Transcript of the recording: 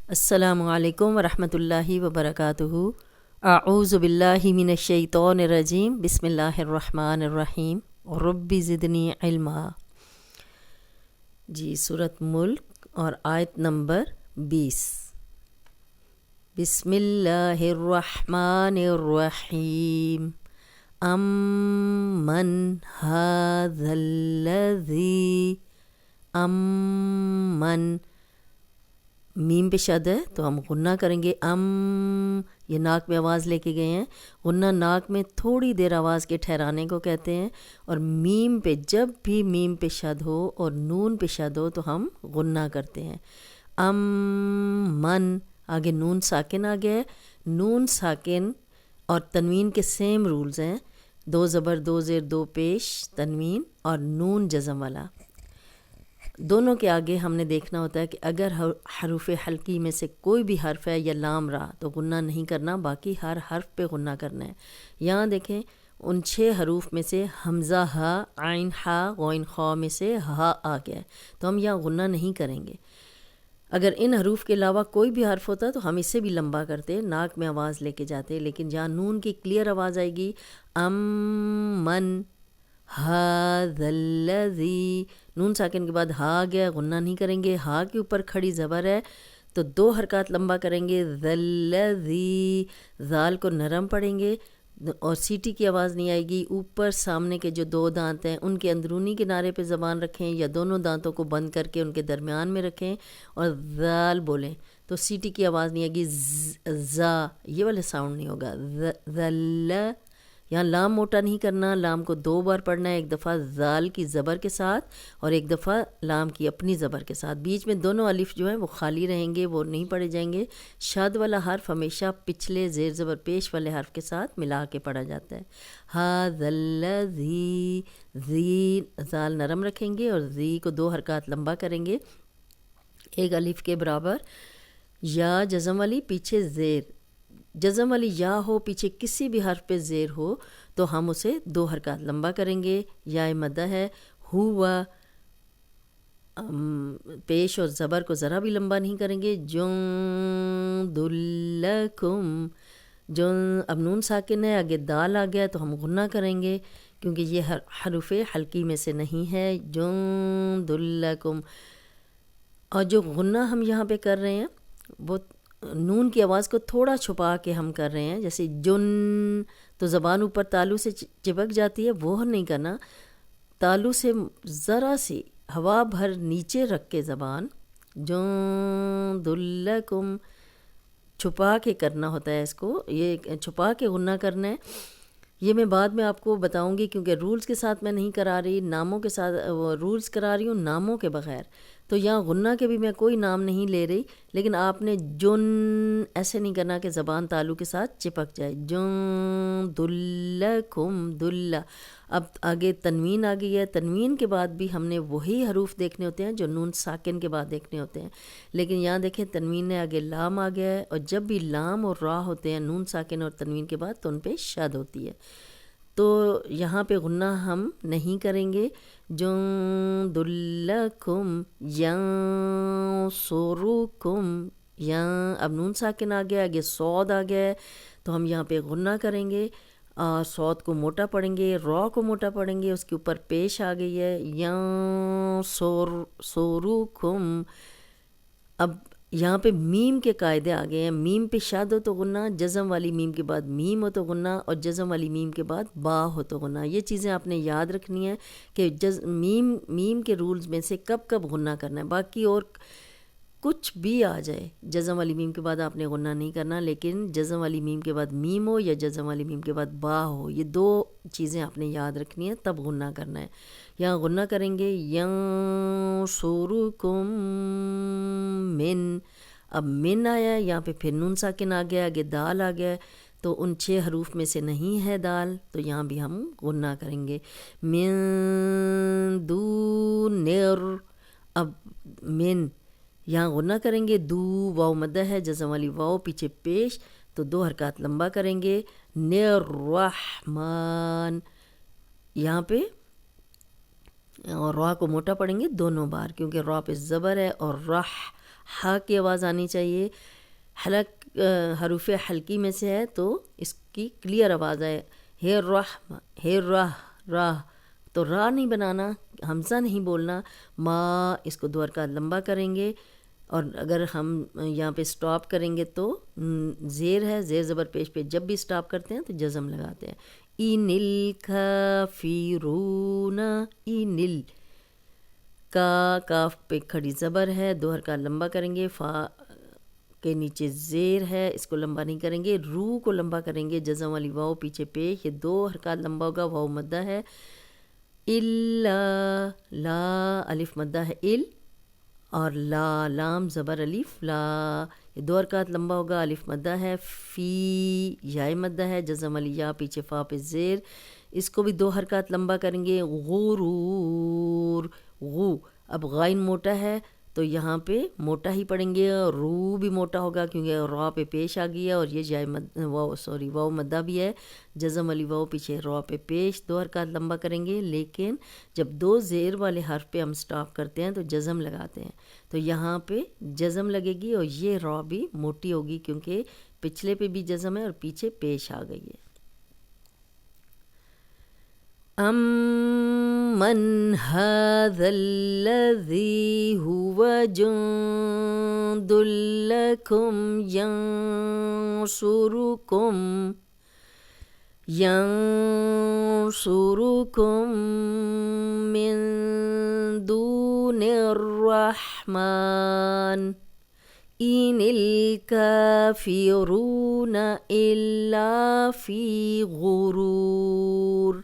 السلام علیکم ورحمۃ اللہ وبرکاتہ۔ اعوذ باللہ من الشیطان الرجیم، بسم اللہ الرحمن الرحیم، رب زدنی علما۔ جی سورۃ ملک اور آیت نمبر 20۔ بسم اللہ الرحمن الرحیم، امن ھذا الذی، امن میم پہ شد ہے تو ہم غنہ کریں گے۔ یہ ناک میں آواز لے کے گئے ہیں، غنہ ناک میں تھوڑی دیر آواز کے ٹھہرانے کو کہتے ہیں، اور میم پہ جب بھی میم پہ شد ہو اور نون پہ شد ہو تو ہم غنہ کرتے ہیں۔ من، آگے نون ساکن آ گیا ہے، نون ساکن اور تنوین کے سیم رولز ہیں، دو زبر دو زیر دو پیش تنوین اور نون جزم والا۔ دونوں کے آگے ہم نے دیکھنا ہوتا ہے کہ اگر حروف حلقی میں سے کوئی بھی حرف ہے یا لام را تو غنہ نہیں کرنا، باقی ہر حرف پہ غنہ کرنا ہے۔ یہاں دیکھیں ان 6 حروف میں سے حمزہ ہا، عین ہا، غین خا میں سے ہا آ گیا ہے تو ہم یہاں غنہ نہیں کریں گے۔ اگر ان حروف کے علاوہ کوئی بھی حرف ہوتا تو ہم اسے بھی لمبا کرتے، ناک میں آواز لے کے جاتے، لیکن جہاں نون کی کلیئر آواز آئے گی، من ھذا الذی، نون ساکن کے بعد ہا آ گیا، غنہ نہیں کریں گے، ہا کے اوپر کھڑی زبر ہے تو 2 حرکات لمبا کریں گے، ذی، ذال کو نرم پڑھیں گے اور سیٹی کی آواز نہیں آئے گی۔ اوپر سامنے کے جو 2 دانت ہیں ان کے اندرونی کنارے پہ زبان رکھیں یا دونوں دانتوں کو بند کر کے ان کے درمیان میں رکھیں اور ذال بولیں تو سیٹی کی آواز نہیں آئے گی، زا یہ والا ساؤنڈ نہیں ہوگا۔ ذل، یہاں لام موٹا نہیں کرنا، لام کو 2 بار پڑھنا ہے، ایک دفعہ ذال کی زبر کے ساتھ اور ایک دفعہ لام کی اپنی زبر کے ساتھ، بیچ میں دونوں الف جو ہیں وہ خالی رہیں گے، وہ نہیں پڑھے جائیں گے۔ شاد والا حرف ہمیشہ پچھلے زیر زبر پیش والے حرف کے ساتھ ملا کے پڑھا جاتا ہے۔ ھذا الذی، ذی ذال نرم رکھیں گے اور ذی کو 2 حرکات لمبا کریں گے، ایک الف کے برابر۔ یا جزم والی پیچھے زیر، جزم والی یا ہو پیچھے کسی بھی حرف پہ زیر ہو تو ہم اسے 2 حرکات لمبا کریں گے۔ یا مدہ ہے، ہوا، پیش اور زبر کو ذرا بھی لمبا نہیں کریں گے۔ جند لکم، جو اب نون ساکن ہے، آگے دال آ گیا تو ہم غنہ کریں گے کیونکہ یہ حروف حلقی میں سے نہیں ہے۔ جند لکم، اور جو غنہ ہم یہاں پہ کر رہے ہیں وہ نون کی آواز کو تھوڑا چھپا کے ہم کر رہے ہیں، جیسے جن تو زبان اوپر تالو سے چپک جاتی ہے، وہ نہیں کرنا، تالو سے ذرا سی ہوا بھر نیچے رکھ کے زبان جند لکم چھپا کے کرنا ہوتا ہے، اس کو یہ چھپا کے غنہ کرنا ہے۔ یہ میں بعد میں آپ کو بتاؤں گی کیونکہ رولز کے ساتھ میں نہیں کرا رہی، ناموں کے ساتھ رولز کرا رہی ہوں، ناموں کے بغیر، تو یہاں غنہ کے بھی میں کوئی نام نہیں لے رہی، لیکن آپ نے جن ایسے نہیں کرنا کہ زبان تالو کے ساتھ چپک جائے۔ جند لکم، دلہ، اب آگے تنوین آ گئی ہے، تنوین کے بعد بھی ہم نے وہی حروف دیکھنے ہوتے ہیں جو نون ساکن کے بعد دیکھنے ہوتے ہیں، لیکن یہاں دیکھیں تنوین نے آگے لام آ گیا ہے، اور جب بھی لام اور را ہوتے ہیں نون ساکن اور تنوین کے بعد تو ان پہ شد ہوتی ہے، تو یہاں پہ غنہ ہم نہیں کریں گے۔ جند لکم ینصرکم، اب نون ساکن آ گیا، آگے صاد آ گیا ہے تو ہم یہاں پہ غنہ کریں گے، صاد کو موٹا پڑھیں گے، را کو موٹا پڑھیں گے، اس کے اوپر پیش آ گئی ہے ینصرکم۔ اب یہاں پہ میم کے قاعدے آ گئے ہیں، میم پہ شاد ہو تو غنہ، جزم والی میم کے بعد میم ہو تو غنہ، اور جزم والی میم کے بعد با ہو تو غنہ۔ یہ چیزیں آپ نے یاد رکھنی ہے کہ میم کے رولز میں سے کب کب غنہ کرنا ہے، باقی اور کچھ بھی آ جائے جزم والی میم کے بعد آپ نے غنہ نہیں کرنا، لیکن جزم والی میم کے بعد میم ہو یا جزم والی میم کے بعد با ہو، یہ 2 چیزیں آپ نے یاد رکھنی ہے تب غنہ کرنا ہے۔ یہاں غنہ کریں گے ینصرکم من، اب من آیا ہے، یہاں پہ پھر نون ساکن آ گیا، آگے دال آ گیا ہے تو ان 6 حروف میں سے نہیں ہے دال، تو یہاں بھی ہم غنہ کریں گے۔ من دونر، اب من یہاں غنہ کریں گے، دو واو مدہ ہے، جزم والی واو پیچھے پیش تو 2 حرکات لمبا کریں گے۔ نررحمن، یہاں پہ اور را کو موٹا پڑھیں گے دونوں بار کیونکہ را پہ زبر ہے، اور ہا کی آواز آنی چاہیے. حلق حروف حلقی میں سے ہے تو اس کی کلیئر آواز آئے. ہے رحم، ہے راہ، تو راہ نہیں بنانا، حمزہ نہیں بولنا. ما اس کو دو حرکات لمبا کریں گے، اور اگر ہم یہاں پہ سٹاپ کریں گے تو زیر ہے، زیر زبر پیش پہ جب بھی سٹاپ کرتے ہیں تو جزم لگاتے ہیں. ان الکافرون، ان ال، کا کاف پہ کھڑی زبر ہے، دو حرکات لمبا کریں گے. فا کے نیچے زیر ہے، اس کو لمبا نہیں کریں گے. رو کو لمبا کریں گے، جزم والی واؤ پیچھے پیش، یہ دو حرکات لمبا ہوگا. واؤ مدہ ہے. الا، لا الف مدہ ہے ال، اور لا لام زبر الف لا، یہ دو حرکات لمبا ہوگا. الف مدہ ہے. فی یا مدہ ہے، جزم والی یا پیچھے فا پہ زیر، اس کو بھی دو حرکات لمبا کریں گے. غرور، غو، اب غائن موٹا ہے تو یہاں پہ موٹا ہی پڑھیں گے. رو بھی موٹا ہوگا کیونکہ را پہ پیش آ گیا، اور یہ جائے واؤ مدہ بھی ہے. جزم والی واؤ پیچھے را پہ پیش، دو حرکات لمبا کریں گے. لیکن جب دو زیر والے حرف پہ ہم سٹاپ کرتے ہیں تو جزم لگاتے ہیں، تو یہاں پہ جزم لگے گی اور یہ را بھی موٹی ہوگی کیونکہ پچھلے پہ بھی جزم ہے اور پیچھے پیش آ گئی ہے. من هذا الذي هو جند لكم ينصركم من دون الرحمن إن الكافرون إلا في غرور.